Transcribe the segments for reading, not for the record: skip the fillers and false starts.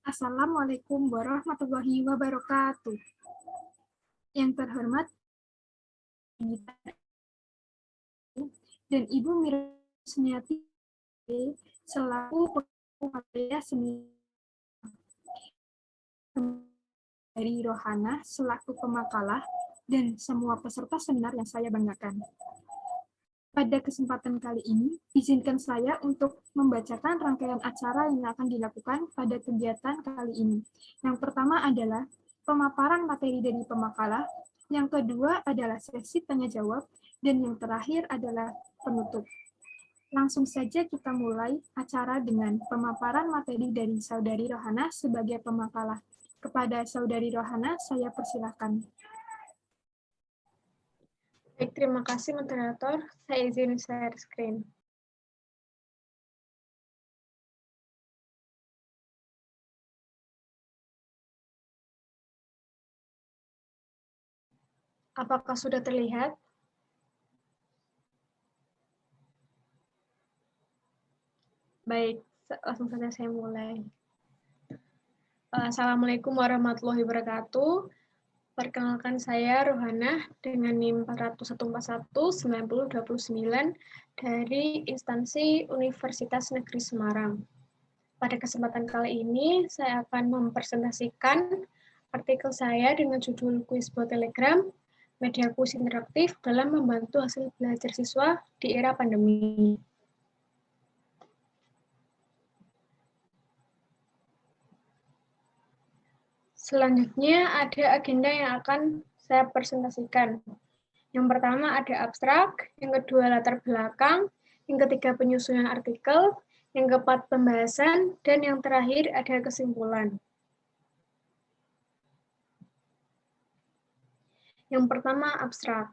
Assalamualaikum warahmatullahi wabarakatuh. Yang terhormat dan Ibu Mirasmiati selaku Pengelola Seni dari Rohana selaku pemakalah dan semua peserta seminar yang saya banggakan. Pada kesempatan kali ini, izinkan saya untuk membacakan rangkaian acara yang akan dilakukan pada kegiatan kali ini. Yang pertama adalah pemaparan materi dari pemakalah, yang kedua adalah sesi tanya-jawab, dan yang terakhir adalah penutup. Langsung saja kita mulai acara dengan pemaparan materi dari Saudari Rohana sebagai pemakalah. Kepada Saudari Rohana, saya persilahkan. Baik, terima kasih moderator. Saya izin share screen. Apakah sudah terlihat? Baik, langsung saja saya mulai. Assalamualaikum warahmatullahi wabarakatuh. Perkenalkan saya Rohana dengan NIM 411419029 dari instansi Universitas Negeri Semarang. Pada kesempatan kali ini, saya akan mempresentasikan artikel saya dengan judul Kuis Bot Telegram, Media Kuis Interaktif dalam Membantu Hasil Belajar Siswa di Era Pandemi. Selanjutnya ada agenda yang akan saya presentasikan. Yang pertama ada abstrak, yang kedua latar belakang, yang ketiga penyusunan artikel, yang keempat pembahasan, dan yang terakhir ada kesimpulan. Yang pertama abstrak.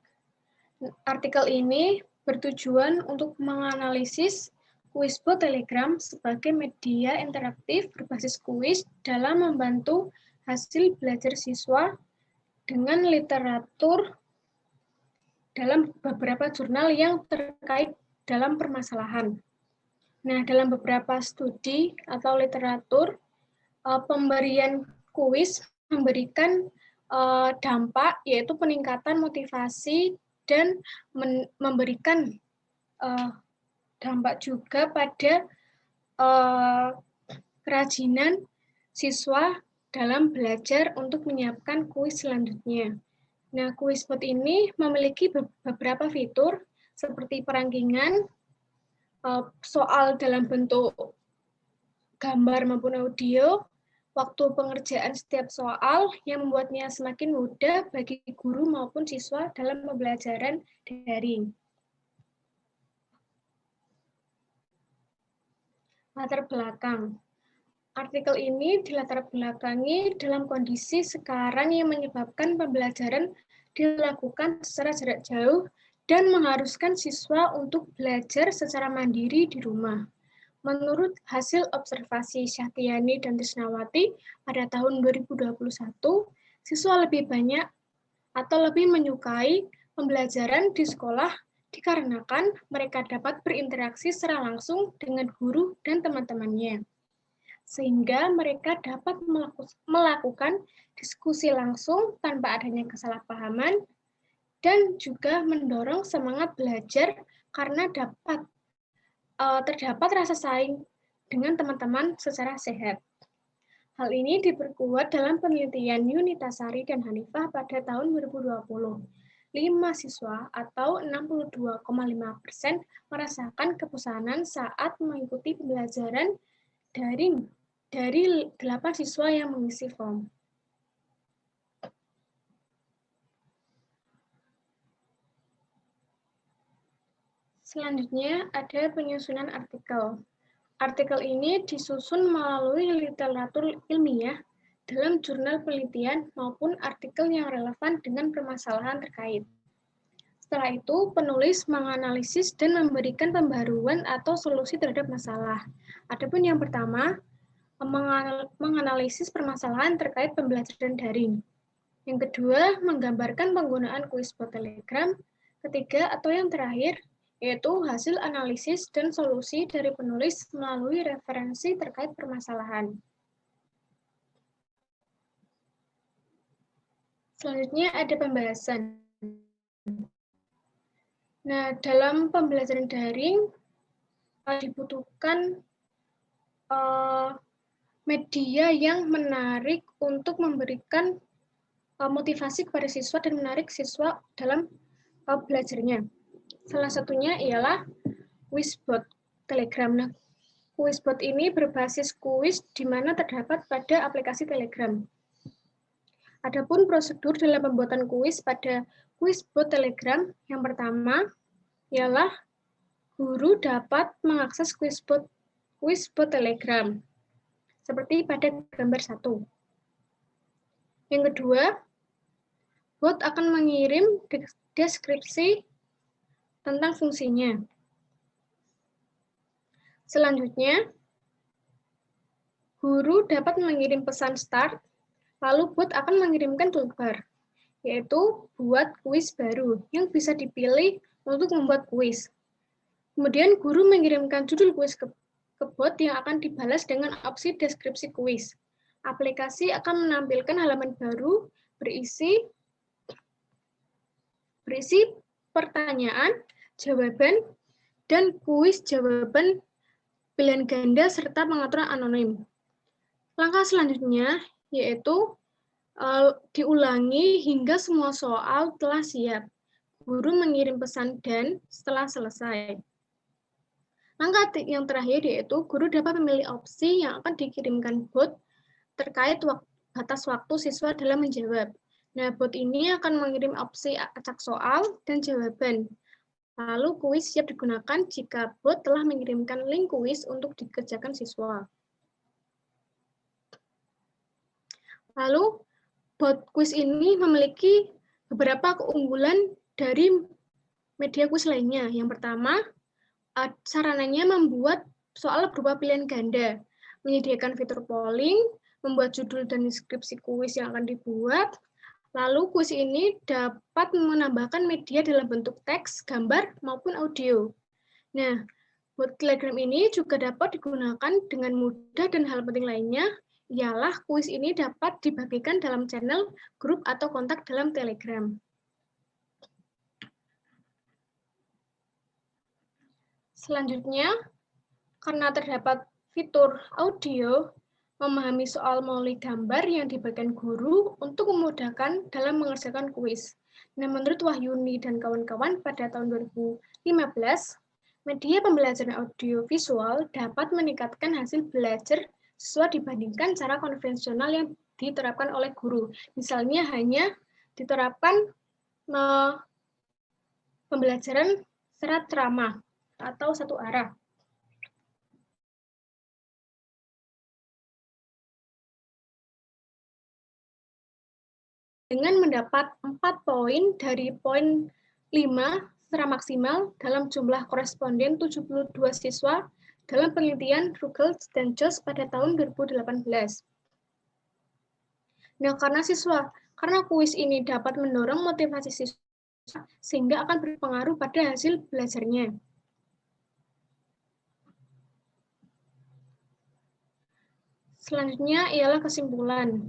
Artikel ini bertujuan untuk menganalisis Kuisbot Telegram sebagai media interaktif berbasis kuis dalam membantu hasil belajar siswa dengan literatur dalam beberapa jurnal yang terkait dalam permasalahan. Nah, dalam beberapa studi atau literatur, pemberian kuis memberikan dampak, yaitu peningkatan motivasi dan memberikan dampak juga pada kerajinan siswa dalam belajar untuk menyiapkan kuis selanjutnya. Nah, Kuisbot ini memiliki beberapa fitur seperti perangkingan, soal dalam bentuk gambar maupun audio, waktu pengerjaan setiap soal yang membuatnya semakin mudah bagi guru maupun siswa dalam pembelajaran daring. Latar belakang. Artikel ini dilatar belakangi dalam kondisi sekarang yang menyebabkan pembelajaran dilakukan secara jarak jauh dan mengharuskan siswa untuk belajar secara mandiri di rumah. Menurut hasil observasi Syahtiani dan Trisnawati pada tahun 2021, siswa lebih banyak atau lebih menyukai pembelajaran di sekolah dikarenakan mereka dapat berinteraksi secara langsung dengan guru dan teman-temannya, sehingga mereka dapat melakukan diskusi langsung tanpa adanya kesalahpahaman dan juga mendorong semangat belajar karena terdapat rasa saing dengan teman-teman secara sehat. Hal ini diperkuat dalam penelitian Yunitasari dan Hanifah pada tahun 2020. 5 siswa atau 62,5% merasakan kebosanan saat mengikuti pembelajaran daring dari 8 siswa yang mengisi form. Selanjutnya ada penyusunan artikel. Artikel ini disusun melalui literatur ilmiah dalam jurnal penelitian maupun artikel yang relevan dengan permasalahan terkait. Setelah itu, penulis menganalisis dan memberikan pembaruan atau solusi terhadap masalah. Adapun yang pertama, menganalisis permasalahan terkait pembelajaran daring. Yang kedua, menggambarkan penggunaan Kuisbot Telegram. Ketiga atau yang terakhir, yaitu hasil analisis dan solusi dari penulis melalui referensi terkait permasalahan. Selanjutnya ada pembahasan. Nah, dalam pembelajaran daring dibutuhkan media yang menarik untuk memberikan motivasi kepada siswa dan menarik siswa dalam belajarnya. Salah satunya ialah Quizbot Telegram. Nah, Quizbot ini berbasis kuis di mana terdapat pada aplikasi Telegram. Adapun prosedur dalam pembuatan kuis pada Quizbot Telegram, yang pertama ialah guru dapat mengakses Quizbot Telegram, seperti pada gambar 1. Yang kedua, bot akan mengirim deskripsi tentang fungsinya. Selanjutnya, guru dapat mengirim pesan start, lalu bot akan mengirimkan toolbar, yaitu buat kuis baru yang bisa dipilih untuk membuat kuis. Kemudian guru mengirimkan judul kuis ke bot yang akan dibalas dengan opsi deskripsi kuis. Aplikasi akan menampilkan halaman baru berisi pertanyaan, jawaban, dan kuis jawaban pilihan ganda serta pengaturan anonim. Langkah selanjutnya yaitu diulangi hingga semua soal telah siap. Guru mengirim pesan dan setelah selesai. Langkah yang terakhir yaitu guru dapat memilih opsi yang akan dikirimkan bot terkait batas waktu siswa dalam menjawab. Nah, bot ini akan mengirim opsi acak soal dan jawaban. Lalu kuis siap digunakan jika bot telah mengirimkan link kuis untuk dikerjakan siswa. Lalu, bot kuis ini memiliki beberapa keunggulan dari media kuis lainnya. Yang pertama, sarananya membuat soal berupa pilihan ganda, menyediakan fitur polling, membuat judul dan deskripsi kuis yang akan dibuat. Lalu kuis ini dapat menambahkan media dalam bentuk teks, gambar, maupun audio. Nah, bot Telegram ini juga dapat digunakan dengan mudah dan hal penting lainnya ialah kuis ini dapat dibagikan dalam channel, grup, atau kontak dalam Telegram. Selanjutnya, karena terdapat fitur audio, memahami soal melalui gambar yang dibagikan guru untuk memudahkan dalam mengerjakan kuis. Nah, menurut Wahyuni dan kawan-kawan pada tahun 2015, media pembelajaran audio visual dapat meningkatkan hasil belajar siswa dibandingkan cara konvensional yang diterapkan oleh guru. Misalnya hanya diterapkan pembelajaran secara ceramah atau satu arah. Dengan mendapat 4 poin dari poin 5 secara maksimal dalam jumlah koresponden 72 siswa dalam penelitian Ruggles dan Jones pada tahun 2018. Nah, karena kuis ini dapat mendorong motivasi siswa sehingga akan berpengaruh pada hasil belajarnya. Selanjutnya ialah kesimpulan.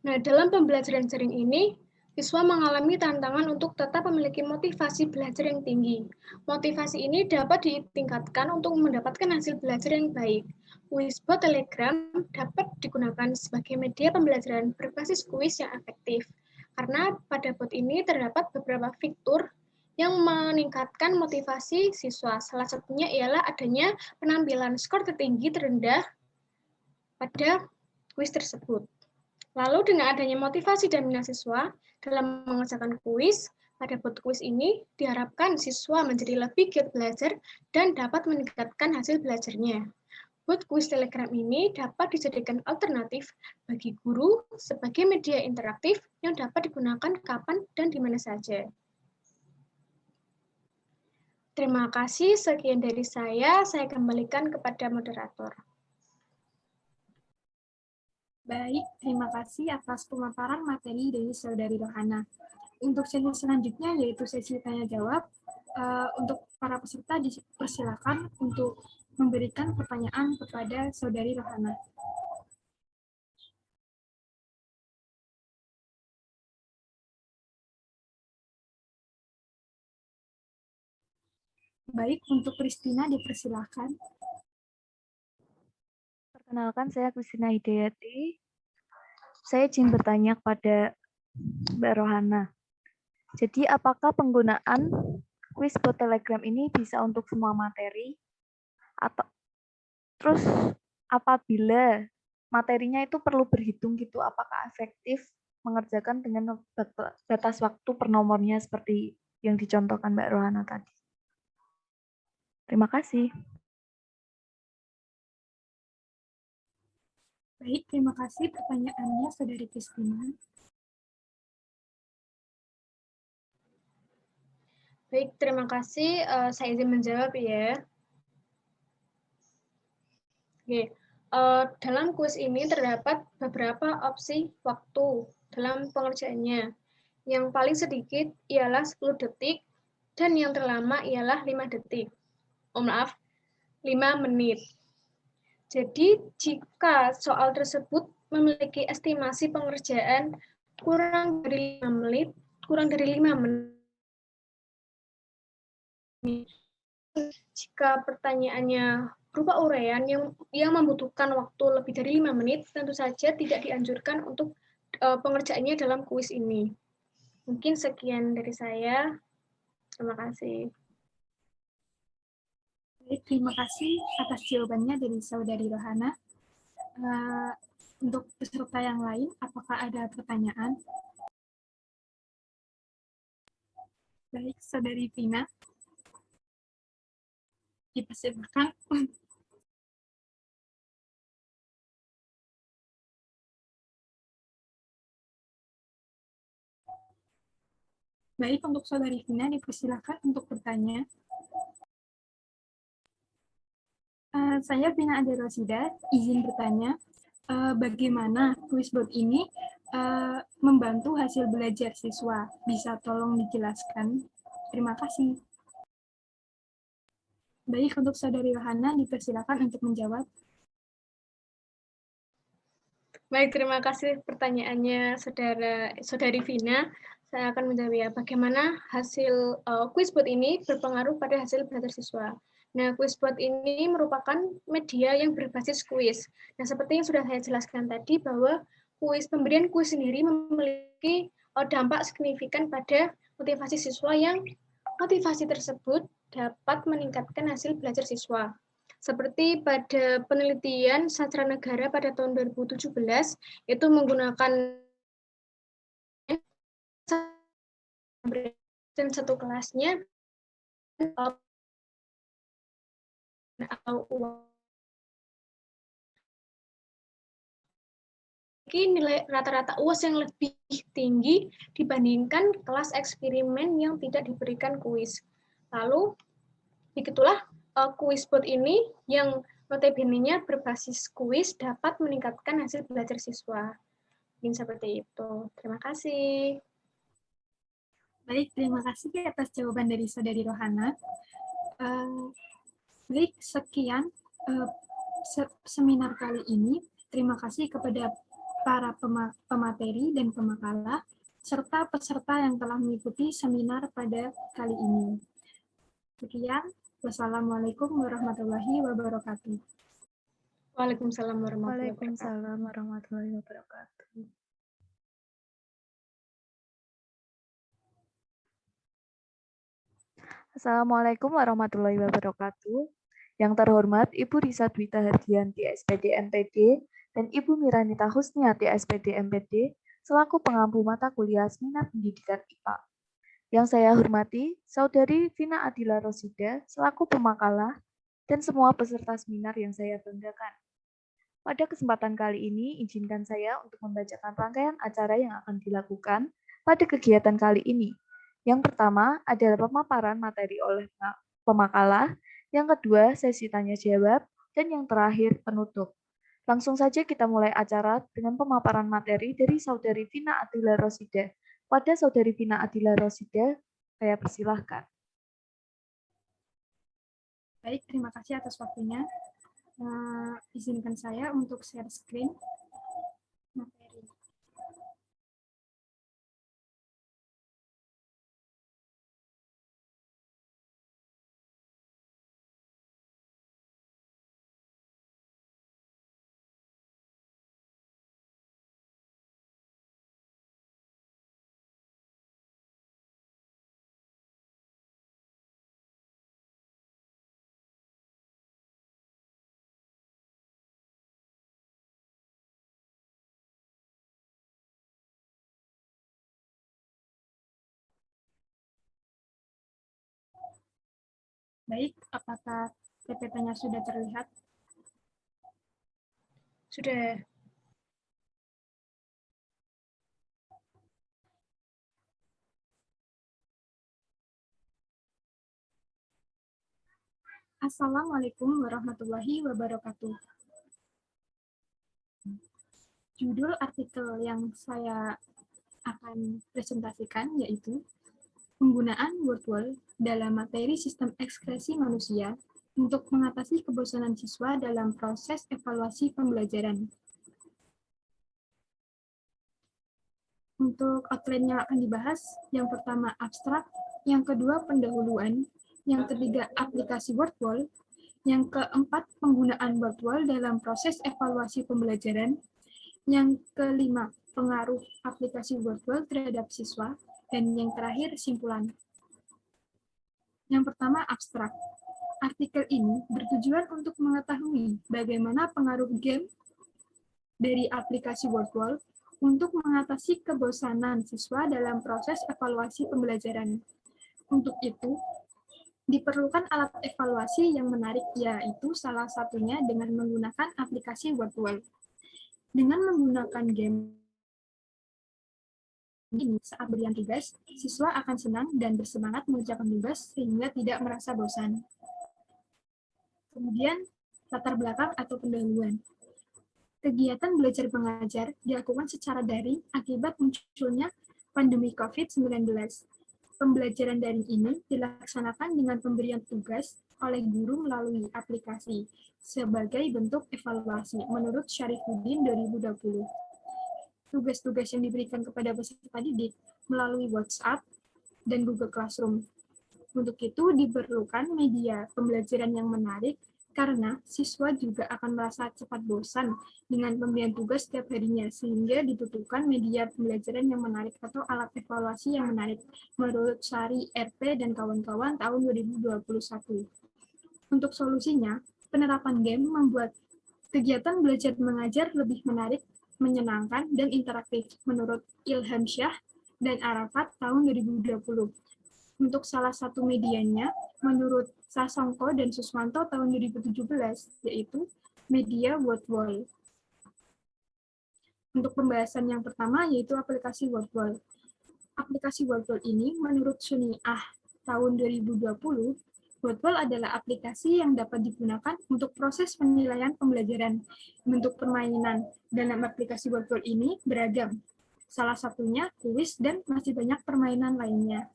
Nah, dalam pembelajaran daring ini, siswa mengalami tantangan untuk tetap memiliki motivasi belajar yang tinggi. Motivasi ini dapat ditingkatkan untuk mendapatkan hasil belajar yang baik. Quizbot Telegram dapat digunakan sebagai media pembelajaran berbasis kuis yang efektif. Karena pada bot ini terdapat beberapa fitur yang meningkatkan motivasi siswa. Salah satunya ialah adanya penampilan skor tertinggi terendah pada kuis tersebut. Lalu dengan adanya motivasi dan minat siswa dalam mengerjakan kuis, pada bot kuis ini diharapkan siswa menjadi lebih giat belajar dan dapat meningkatkan hasil belajarnya. Bot kuis Telegram ini dapat dijadikan alternatif bagi guru sebagai media interaktif yang dapat digunakan kapan dan di mana saja. Terima kasih, sekian dari saya kembalikan kepada moderator. Baik, terima kasih atas pemaparan materi dari Saudari Rohana. Untuk sesi selanjutnya yaitu sesi tanya-jawab. Untuk para peserta dipersilakan untuk memberikan pertanyaan kepada Saudari Rohana. Baik, untuk Kristina dipersilakan. Perkenalkan, saya Kristina Hidayati. Saya izin bertanya kepada Mbak Rohana. Jadi, apakah penggunaan kuis bot Telegram ini bisa untuk semua materi? Atau terus apabila materinya itu perlu berhitung gitu, apakah efektif mengerjakan dengan batas waktu per nomornya seperti yang dicontohkan Mbak Rohana tadi? Terima kasih. Baik, terima kasih pertanyaannya, Saudari Kristina. Baik, terima kasih. Saya izin menjawab ya. Oke, dalam kuis ini terdapat beberapa opsi waktu dalam pengerjaannya. Yang paling sedikit ialah 10 detik dan yang terlama ialah 5 detik. 5 menit. Jadi, jika soal tersebut memiliki estimasi pengerjaan kurang dari 5 menit, jika pertanyaannya berupa uraian yang membutuhkan waktu lebih dari 5 menit, tentu saja tidak dianjurkan untuk pengerjaannya dalam kuis ini. Mungkin sekian dari saya. Terima kasih. Baik, terima kasih atas jawabannya dari Saudari Rohana. Untuk peserta yang lain, apakah ada pertanyaan? Baik, Saudari Vina, dipersilakan. Baik, untuk Saudari Vina, dipersilakan untuk bertanya. Saya Vina Ade Rosida, izin bertanya, bagaimana Quizbot ini membantu hasil belajar siswa? Bisa tolong dijelaskan? Terima kasih. Baik, untuk Saudari Rohana, dipersilakan untuk menjawab. Baik, terima kasih pertanyaannya Saudari Vina. Saya akan menjawab ya, bagaimana hasil Quizbot ini berpengaruh pada hasil belajar siswa. Nah, Quizbot ini merupakan media yang berbasis kuis. Nah, seperti yang sudah saya jelaskan tadi, bahwa pemberian kuis sendiri memiliki dampak signifikan pada motivasi siswa yang motivasi tersebut dapat meningkatkan hasil belajar siswa. Seperti pada penelitian Sastra Negara pada tahun 2017, itu menggunakan dan satu kelasnya nilai rata-rata UAS yang lebih tinggi dibandingkan kelas eksperimen yang tidak diberikan kuis. Lalu, begitulah Quizbot ini yang notabene-nya berbasis kuis dapat meningkatkan hasil belajar siswa. Mungkin seperti itu. Terima kasih. Baik, terima kasih atas jawaban dari Saudari Rohana. Baik, sekian seminar kali ini. Terima kasih kepada para pemateri dan pemakalah, serta peserta yang telah mengikuti seminar pada kali ini. Sekian, wassalamualaikum warahmatullahi wabarakatuh. Waalaikumsalam warahmatullahi wabarakatuh. Waalaikumsalam warahmatullahi wabarakatuh. Assalamualaikum warahmatullahi wabarakatuh. Yang terhormat Ibu Risa Dwita Hardianti SPD MPD dan Ibu Miranita Husniati SPD MPD selaku pengampu mata kuliah seminar pendidikan IPA. Yang saya hormati Saudari Vina Adila Rosida selaku pemakalah dan semua peserta seminar yang saya banggakan. Pada kesempatan kali ini, izinkan saya untuk membacakan rangkaian acara yang akan dilakukan pada kegiatan kali ini. Yang pertama adalah pemaparan materi oleh pemakalah, yang kedua sesi tanya jawab, dan yang terakhir penutup. Langsung saja kita mulai acara dengan pemaparan materi dari Saudari Vina Adila Rosida. Pada Saudari Vina Adila Rosida, saya persilahkan. Baik, terima kasih atas waktunya. Izinkan saya untuk share screen materi. Baik, apakah PPT-nya sudah terlihat? Sudah. Assalamualaikum warahmatullahi wabarakatuh. Judul artikel yang saya akan presentasikan yaitu penggunaan WordWall dalam materi sistem ekspresi manusia untuk mengatasi kebosanan siswa dalam proses evaluasi pembelajaran. Untuk outline yang akan dibahas, yang pertama abstrak, yang kedua pendahuluan, yang ketiga aplikasi WordWall, yang keempat penggunaan WordWall dalam proses evaluasi pembelajaran, yang kelima pengaruh aplikasi WordWall terhadap siswa, dan yang terakhir simpulan. Yang pertama abstrak. Artikel ini bertujuan untuk mengetahui bagaimana pengaruh game dari aplikasi WordWall untuk mengatasi kebosanan siswa dalam proses evaluasi pembelajaran. Untuk itu, diperlukan alat evaluasi yang menarik, yaitu salah satunya dengan menggunakan aplikasi WordWall. Dengan menggunakan game ini saat berian tugas, siswa akan senang dan bersemangat mengerjakan tugas sehingga tidak merasa bosan. Kemudian, latar belakang atau pendahuluan. Kegiatan belajar mengajar dilakukan secara daring akibat munculnya pandemi COVID-19. Pembelajaran daring ini dilaksanakan dengan pemberian tugas oleh guru melalui aplikasi sebagai bentuk evaluasi menurut Syarifuddin 2020. Tugas-tugas yang diberikan kepada peserta didik melalui WhatsApp dan Google Classroom. Untuk itu diperlukan media pembelajaran yang menarik karena siswa juga akan merasa cepat bosan dengan pemberian tugas setiap harinya, sehingga dibutuhkan media pembelajaran yang menarik atau alat evaluasi yang menarik menurut Sari RP dan kawan-kawan tahun 2021. Untuk solusinya, penerapan game membuat kegiatan belajar mengajar lebih menarik, menyenangkan, dan interaktif menurut Ilham Syah dan Arafat tahun 2020. Untuk salah satu medianya, menurut Sasongko dan Suswanto tahun 2017, yaitu media WordWall. Untuk pembahasan yang pertama, yaitu aplikasi WordWall. Aplikasi WordWall ini, menurut Suniah tahun 2020, WordWall adalah aplikasi yang dapat digunakan untuk proses penilaian pembelajaran. Bentuk permainan dalam aplikasi WordWall ini beragam. Salah satunya kuis dan masih banyak permainan lainnya.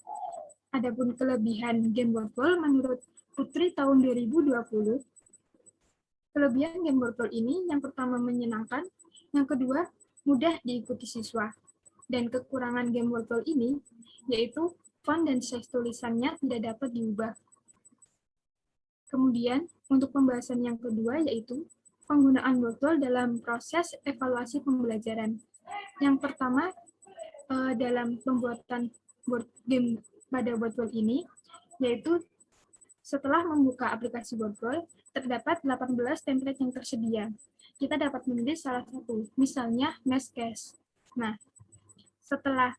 Adapun kelebihan game WordWall menurut Putri tahun 2020, kelebihan game WordWall ini yang pertama menyenangkan, yang kedua mudah diikuti siswa. Dan kekurangan game WordWall ini yaitu font dan size tulisannya tidak dapat diubah. Kemudian, untuk pembahasan yang kedua yaitu penggunaan WordWall dalam proses evaluasi pembelajaran. Yang pertama, dalam pembuatan game pada WordWall ini, yaitu setelah membuka aplikasi WordWall, terdapat 18 template yang tersedia. Kita dapat memilih salah satu, misalnya Mathcast. Nah, setelah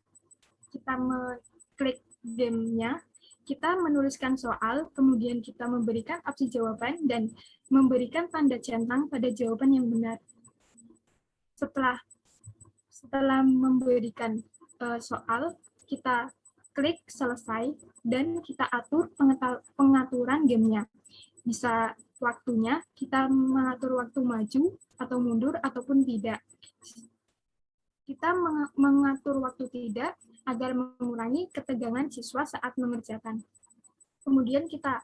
kita mengklik game-nya, kita menuliskan soal, kemudian kita memberikan opsi jawaban, dan memberikan tanda centang pada jawaban yang benar. Setelah memberikan soal, kita klik selesai, dan kita atur pengaturan gamenya. Bisa waktunya, kita mengatur waktu maju atau mundur ataupun tidak. Kita mengatur waktu tidak agar mengurangi ketegangan siswa saat mengerjakan. Kemudian kita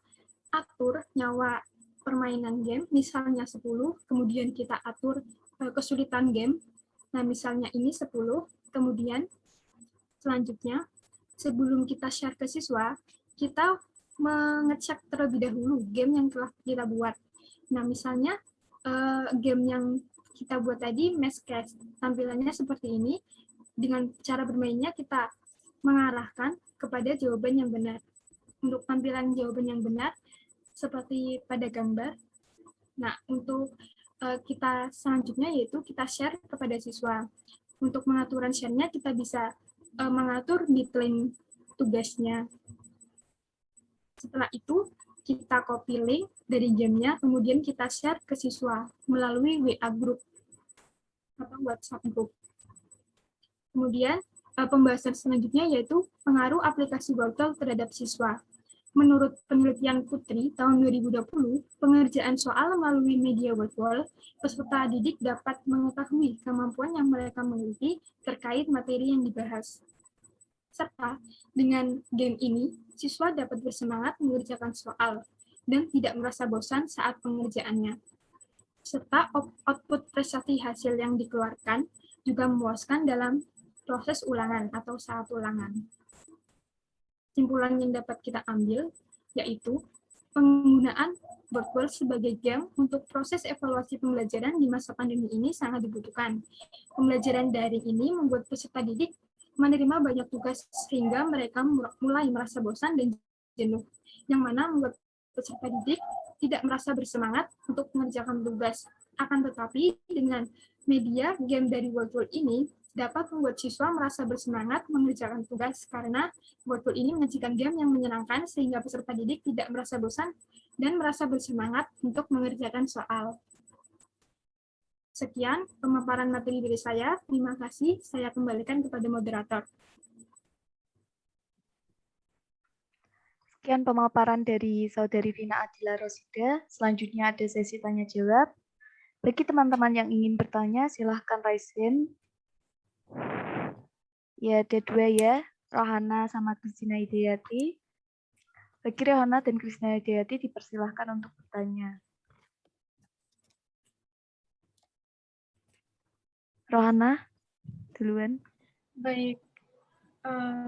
atur nyawa permainan game, misalnya 10, kemudian kita atur kesulitan game, nah misalnya ini 10, kemudian selanjutnya sebelum kita share ke siswa, kita mengecek terlebih dahulu game yang telah kita buat. Nah misalnya game yang kita buat tadi, Mathcast, tampilannya seperti ini. Dengan cara bermainnya kita mengarahkan kepada jawaban yang benar. Untuk tampilan jawaban yang benar, seperti pada gambar. Nah, untuk kita selanjutnya yaitu kita share kepada siswa. Untuk pengaturan share-nya kita bisa mengatur detail tugasnya. Setelah itu, kita copy link dari gamenya, kemudian kita share ke siswa melalui WA group atau WhatsApp group. Kemudian pembahasan selanjutnya yaitu pengaruh aplikasi Wordle terhadap siswa. Menurut penelitian Putri tahun 2020, pengerjaan soal melalui media Wordle, peserta didik dapat mengetahui kemampuan yang mereka miliki terkait materi yang dibahas. Serta dengan game ini, siswa dapat bersemangat mengerjakan soal dan tidak merasa bosan saat pengerjaannya. Serta output prestasi hasil yang dikeluarkan juga memuaskan dalam proses ulangan atau saat ulangan. Kesimpulan yang dapat kita ambil yaitu penggunaan Wordle sebagai game untuk proses evaluasi pembelajaran di masa pandemi ini sangat dibutuhkan. Pembelajaran daring ini membuat peserta didik menerima banyak tugas sehingga mereka mulai merasa bosan dan jenuh, yang mana membuat peserta didik tidak merasa bersemangat untuk mengerjakan tugas. Akan tetapi dengan media game dari Wordle ini dapat membuat siswa merasa bersemangat mengerjakan tugas karena Wordle ini menyajikan game yang menyenangkan sehingga peserta didik tidak merasa bosan dan merasa bersemangat untuk mengerjakan soal. Sekian pemaparan materi dari saya. Terima kasih. Saya kembalikan kepada moderator. Sekian pemaparan dari Saudari Vina Adila Rosida. Selanjutnya ada sesi tanya jawab. Bagi teman-teman yang ingin bertanya, silahkan raise hand. Ya, ada dua ya, Rohana sama Kristina Hidayati. Bagi Rohana dan Kristina Hidayati dipersilahkan untuk bertanya. Rohana, duluan. Baik,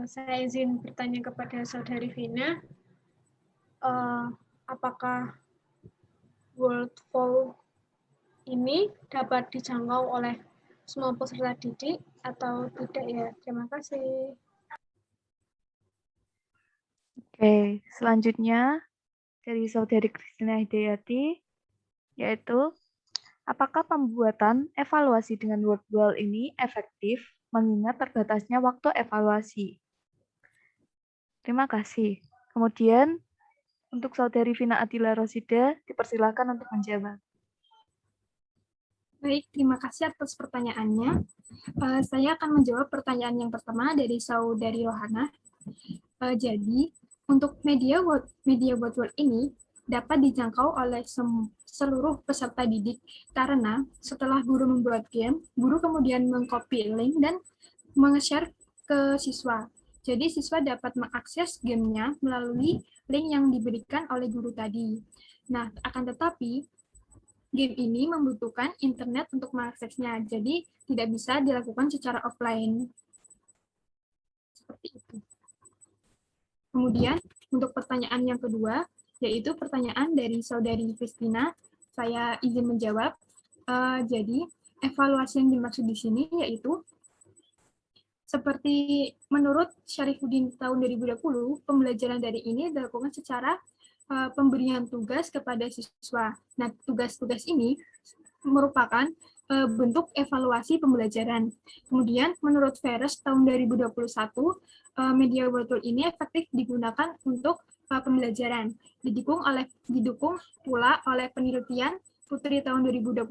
saya izin bertanya kepada Saudari Vina, apakah Wordle ini dapat dijangkau oleh semua peserta didik atau tidak ya? Terima kasih. Oke, selanjutnya dari Saudari Kristina Hidayati, yaitu apakah pembuatan evaluasi dengan Wordle ini efektif mengingat terbatasnya waktu evaluasi? Terima kasih. Kemudian untuk Saudari Vina Adila Rosida, dipersilakan untuk menjawab. Baik, terima kasih atas pertanyaannya. Saya akan menjawab pertanyaan yang pertama dari Saudari Rohana. Jadi, untuk media Wordle ini dapat dijangkau oleh seluruh peserta didik karena setelah guru membuat game, guru kemudian mengcopy link dan meng-share ke siswa. Jadi, siswa dapat mengakses gamenya melalui link yang diberikan oleh guru tadi. Nah, akan tetapi, game ini membutuhkan internet untuk mengaksesnya, jadi tidak bisa dilakukan secara offline. Seperti itu. Kemudian, untuk pertanyaan yang kedua, yaitu pertanyaan dari Saudari Kristina, saya izin menjawab. Jadi, evaluasi yang dimaksud di sini yaitu seperti menurut Syarifuddin tahun 2020, pembelajaran dari ini dilakukan secara pemberian tugas kepada siswa. Nah, tugas-tugas ini merupakan bentuk evaluasi pembelajaran. Kemudian, menurut Veres tahun 2021, media Wordle ini efektif digunakan untuk pembelajaran. Didukung pula oleh penelitian Putri tahun 2021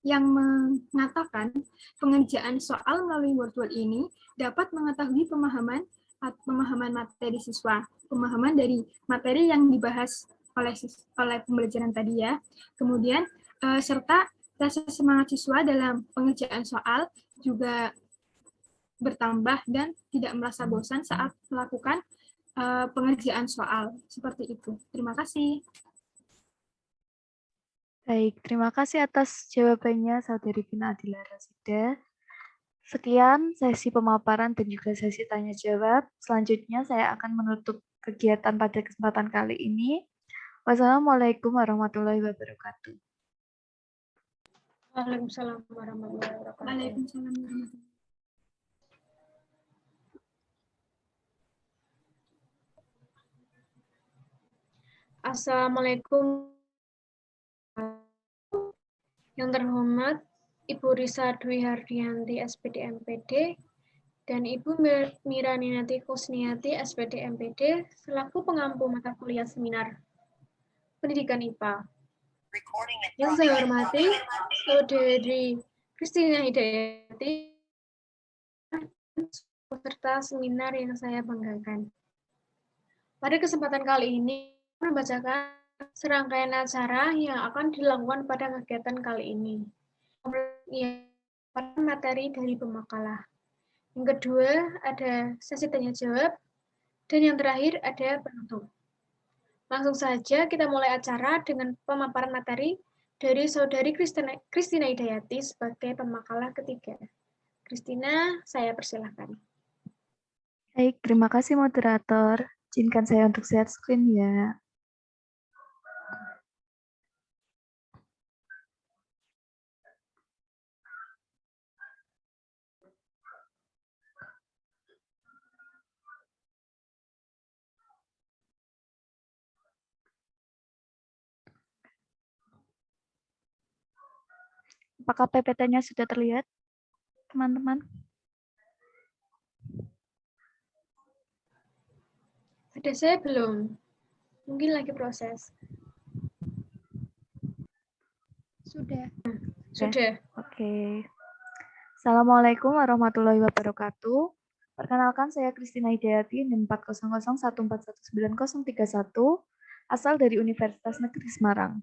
yang mengatakan pengerjaan soal melalui Wordle ini dapat mengetahui pemahaman materi siswa, pemahaman dari materi yang dibahas oleh pembelajaran tadi ya. Kemudian serta rasa semangat siswa dalam pengerjaan soal juga bertambah dan tidak merasa bosan saat melakukan pengerjaan soal. Seperti itu. Terima kasih. Baik, terima kasih atas jawabannya Saudari Vina Adila Rosida. Sekian sesi pemaparan dan juga sesi tanya jawab. Selanjutnya saya akan menutup kegiatan pada kesempatan kali ini. Wassalamualaikum warahmatullahi wabarakatuh. Waalaikumsalam warahmatullahi wabarakatuh. Waalaikumsalam warahmatullahi wabarakatuh. Assalamualaikum. Yang terhormat Ibu Risa Dwi Hardianti, SPD MPD, dan Ibu Miraninati Kusniati, SPD MPD, selaku pengampu mata kuliah seminar Pendidikan IPA. Yang saya hormati, Saudari Christina Hidayati, peserta seminar yang saya banggakan. Pada kesempatan kali ini, membacakan serangkaian acara yang akan dilakukan pada kegiatan kali ini. Materi dari pemakalah. Yang kedua, ada sesi tanya jawab. Dan yang terakhir, ada penutup. Langsung saja kita mulai acara dengan pemaparan materi dari Saudari Christina Hidayati sebagai pemakalah ketiga. Christina, saya persilahkan. Baik, terima kasih moderator. Izinkan saya untuk share screen ya. Apakah PPT-nya sudah terlihat, teman-teman? Ada saya belum. Mungkin lagi proses. Sudah. Sudah. Oke. Assalamualaikum warahmatullahi wabarakatuh. Perkenalkan, saya Christina Hidayati, NIM 40014193031, asal dari Universitas Negeri Semarang.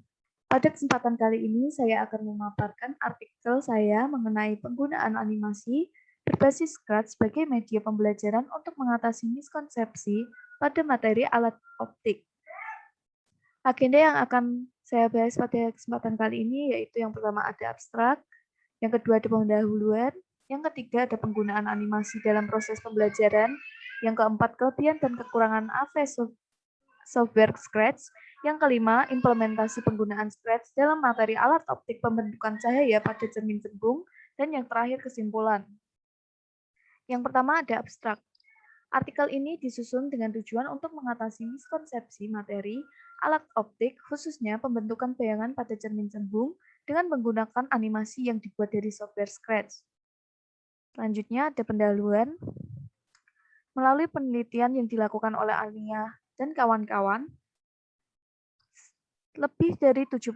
Pada kesempatan kali ini, saya akan memaparkan artikel saya mengenai penggunaan animasi berbasis Scratch sebagai media pembelajaran untuk mengatasi miskonsepsi pada materi alat optik. Agenda yang akan saya bahas pada kesempatan kali ini yaitu yang pertama ada abstrak, yang kedua ada pendahuluan, yang ketiga ada penggunaan animasi dalam proses pembelajaran, yang keempat kelebihan dan kekurangan AV software Scratch, yang kelima implementasi penggunaan Scratch dalam materi alat optik pembentukan cahaya pada cermin cembung, dan yang terakhir kesimpulan. Yang pertama ada abstrak. Artikel ini disusun dengan tujuan untuk mengatasi miskonsepsi materi alat optik, khususnya pembentukan bayangan pada cermin cembung dengan menggunakan animasi yang dibuat dari software Scratch. Selanjutnya ada pendahuluan. Melalui penelitian yang dilakukan oleh Alia dan kawan-kawan, lebih dari 70%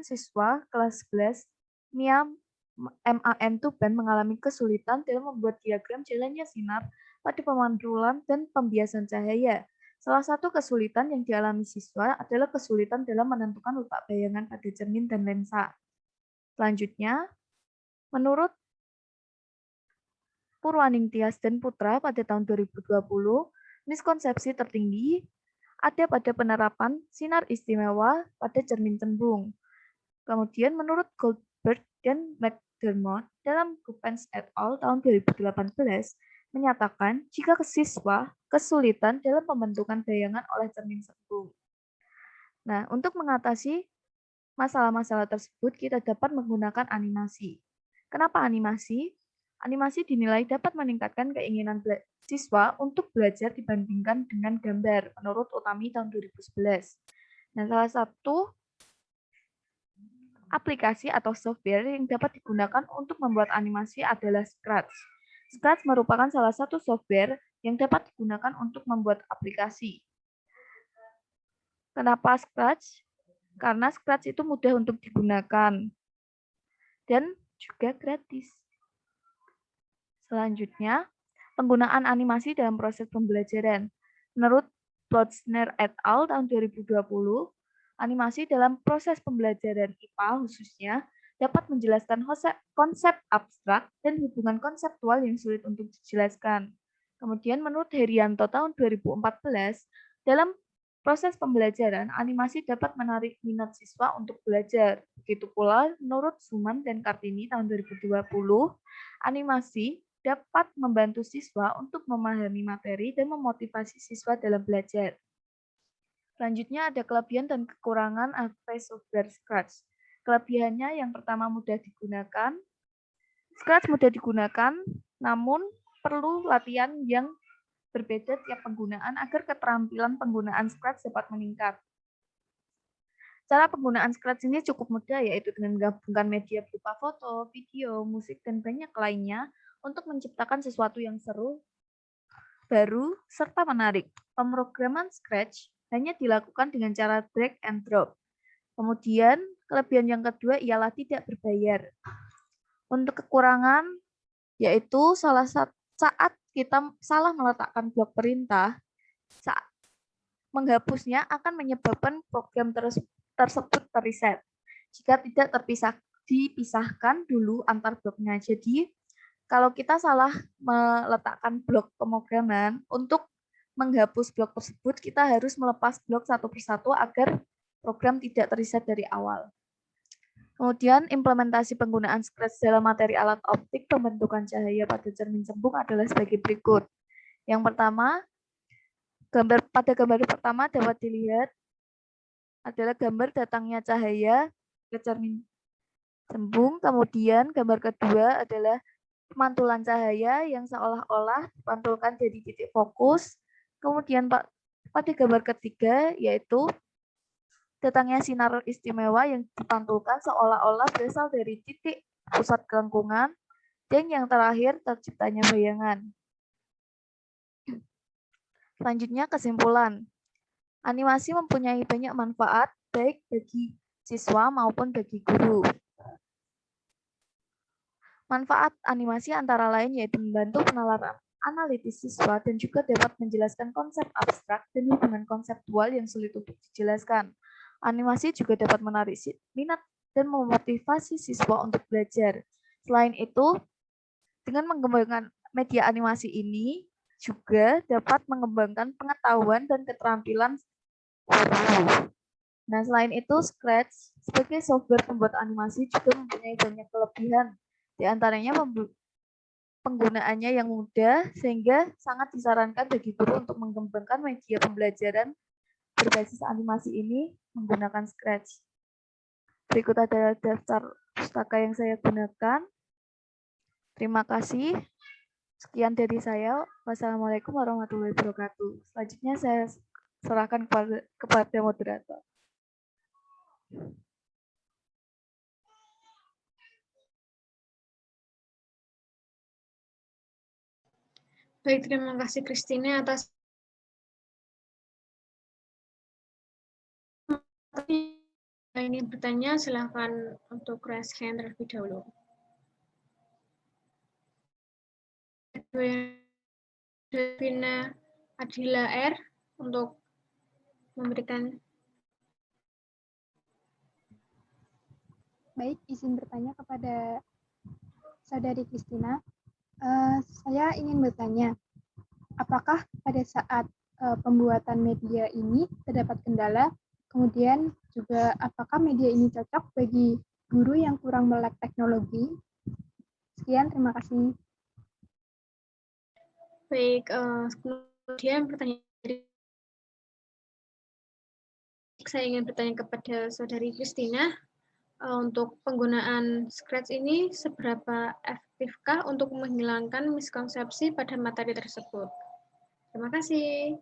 siswa kelas 11 MAN Tuban mengalami kesulitan dalam membuat diagram jalannya sinar pada pemantulan dan pembiasan cahaya. Salah satu kesulitan yang dialami siswa adalah kesulitan dalam menentukan letak bayangan pada cermin dan lensa. Selanjutnya, menurut Purwaning Tias dan Putra pada tahun 2020, miskonsepsi tertinggi ada pada penerapan sinar istimewa pada cermin cembung. Kemudian menurut Goldberg dan McDermott dalam Coupens et al. Tahun 2018 menyatakan jika siswa kesulitan dalam pembentukan bayangan oleh cermin cembung. Nah, untuk mengatasi masalah-masalah tersebut, kita dapat menggunakan animasi. Kenapa animasi? Animasi dinilai dapat meningkatkan keinginan siswa untuk belajar dibandingkan dengan gambar, menurut Utami tahun 2011. Nah, salah satu aplikasi atau software yang dapat digunakan untuk membuat animasi adalah Scratch. Scratch merupakan salah satu software yang dapat digunakan untuk membuat aplikasi. Kenapa Scratch? Karena Scratch itu mudah untuk digunakan dan juga gratis. Selanjutnya, penggunaan animasi dalam proses pembelajaran. Menurut Plotzner et al. Tahun 2020, animasi dalam proses pembelajaran IPA khususnya dapat menjelaskan konsep abstrak dan hubungan konseptual yang sulit untuk dijelaskan. Kemudian menurut Herianto tahun 2014, dalam proses pembelajaran, animasi dapat menarik minat siswa untuk belajar. Begitu pula menurut Suman dan Kartini tahun 2020, animasi dapat membantu siswa untuk memahami materi dan memotivasi siswa dalam belajar. Selanjutnya ada kelebihan dan kekurangan AV software Scratch. Kelebihannya yang pertama mudah digunakan. Scratch mudah digunakan, namun perlu latihan yang berbeda tiap penggunaan agar keterampilan penggunaan Scratch dapat meningkat. Cara penggunaan Scratch ini cukup mudah, yaitu dengan menggabungkan media berupa foto, video, musik, dan banyak lainnya untuk menciptakan sesuatu yang seru, baru, serta menarik. Pemrograman Scratch hanya dilakukan dengan cara drag and drop. Kemudian, kelebihan yang kedua ialah tidak berbayar. Untuk kekurangan, yaitu saat kita salah meletakkan blok perintah, saat menghapusnya akan menyebabkan program tersebut terreset jika tidak dipisahkan dulu antar bloknya. Jadi, kalau kita salah meletakkan blok pemrograman, untuk menghapus blok tersebut, kita harus melepas blok satu persatu agar program tidak terreset dari awal. Kemudian, implementasi penggunaan Scratch dalam materi alat optik pembentukan cahaya pada cermin cembung adalah sebagai berikut. Yang pertama, pada gambar pertama dapat dilihat adalah gambar datangnya cahaya ke cermin cembung. Kemudian, gambar kedua adalah pemantulan cahaya yang seolah-olah dipantulkan jadi titik fokus. Kemudian pada gambar ketiga yaitu datangnya sinar istimewa yang dipantulkan seolah-olah berasal dari titik pusat kelengkungan. Dan yang terakhir terciptanya bayangan. Selanjutnya kesimpulan. Animasi mempunyai banyak manfaat baik bagi siswa maupun bagi guru. Manfaat animasi antara lain yaitu membantu penalaran analitis siswa dan juga dapat menjelaskan konsep abstrak dan hubungan konseptual yang sulit untuk dijelaskan. Animasi juga dapat menarik minat dan memotivasi siswa untuk belajar. Selain itu, dengan mengembangkan media animasi ini juga dapat mengembangkan pengetahuan dan keterampilan guru. Nah, selain itu, Scratch sebagai software pembuat animasi juga mempunyai banyak kelebihan. Di antaranya penggunaannya yang mudah, sehingga sangat disarankan bagi guru untuk mengembangkan media pembelajaran berbasis animasi ini menggunakan Scratch. Berikut adalah daftar pustaka yang saya gunakan. Terima kasih. Sekian dari saya. Wassalamualaikum warahmatullahi wabarakatuh. Selanjutnya saya serahkan kepada moderator. Baik, terima kasih Christine atas ini bertanya, silakan untuk raise hand terlebih dahulu. Devina Adila R untuk memberikan. Baik, izin bertanya kepada Saudari Kristina. Saya ingin bertanya, apakah pada saat pembuatan media ini terdapat kendala? Kemudian juga apakah media ini cocok bagi guru yang kurang melek teknologi? Sekian, terima kasih. Baik, kemudian pertanyaan saya ingin bertanya kepada Saudari Kristina, untuk penggunaan Scratch ini seberapa efektifkah untuk menghilangkan miskonsepsi pada materi tersebut? Terima kasih.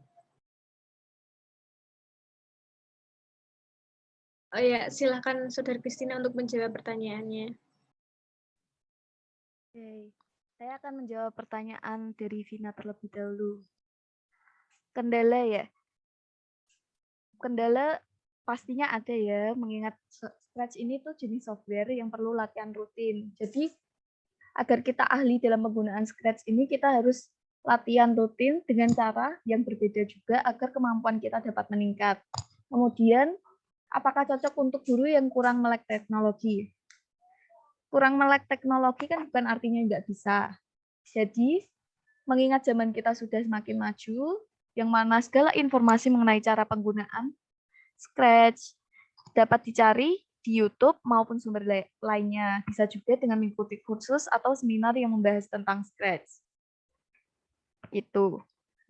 Oh ya, silakan Saudari Kristina untuk menjawab pertanyaannya. Oke, saya akan menjawab pertanyaan dari Vina terlebih dahulu. Kendala ya? Kendala pastinya ada ya, mengingat Scratch ini tuh jenis software yang perlu latihan rutin. Jadi, agar kita ahli dalam penggunaan Scratch ini, kita harus latihan rutin dengan cara yang berbeda juga agar kemampuan kita dapat meningkat. Kemudian, apakah cocok untuk guru yang kurang melek teknologi? Kurang melek teknologi kan bukan artinya nggak bisa. Jadi, mengingat zaman kita sudah semakin maju, yang mana segala informasi mengenai cara penggunaan Scratch dapat dicari di YouTube maupun sumber lainnya. Bisa juga dengan mengikuti kursus atau seminar yang membahas tentang Scratch. Itu.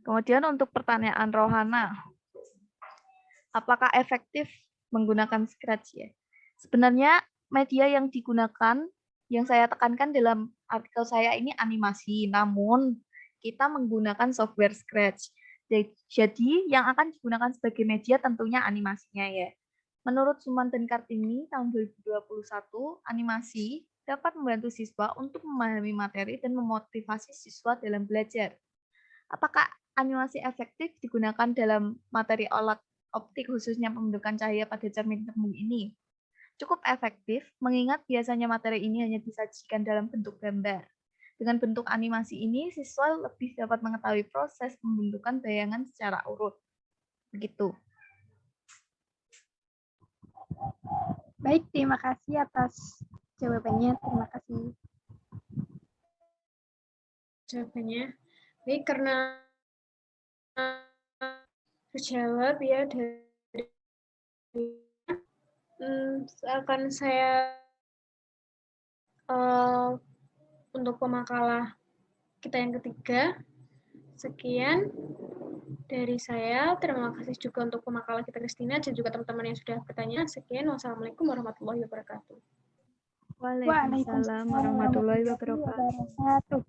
Kemudian untuk pertanyaan Rohana, apakah efektif menggunakan Scratch ya? Sebenarnya media yang digunakan, yang saya tekankan dalam artikel saya ini animasi, namun kita menggunakan software Scratch. Jadi yang akan digunakan sebagai media tentunya animasinya ya. Menurut Suman dan Kartini tahun 2021, animasi dapat membantu siswa untuk memahami materi dan memotivasi siswa dalam belajar. Apakah animasi efektif digunakan dalam materi alat optik khususnya pembentukan cahaya pada cermin tembung ini? Cukup efektif, mengingat biasanya materi ini hanya disajikan dalam bentuk gambar. Dengan bentuk animasi ini, siswa lebih dapat mengetahui proses pembentukan bayangan secara urut. Begitu. Baik, terima kasih atas jawabannya. Terima kasih. Jawabannya. Baik, karena terjawab ya dari akan saya untuk pemakalah kita yang ketiga. Sekian dari saya. Terima kasih juga untuk pemakalah kita Kristina dan juga teman-teman yang sudah bertanya. Sekian. Wassalamualaikum warahmatullahi wabarakatuh. Waalaikumsalam warahmatullahi wabarakatuh.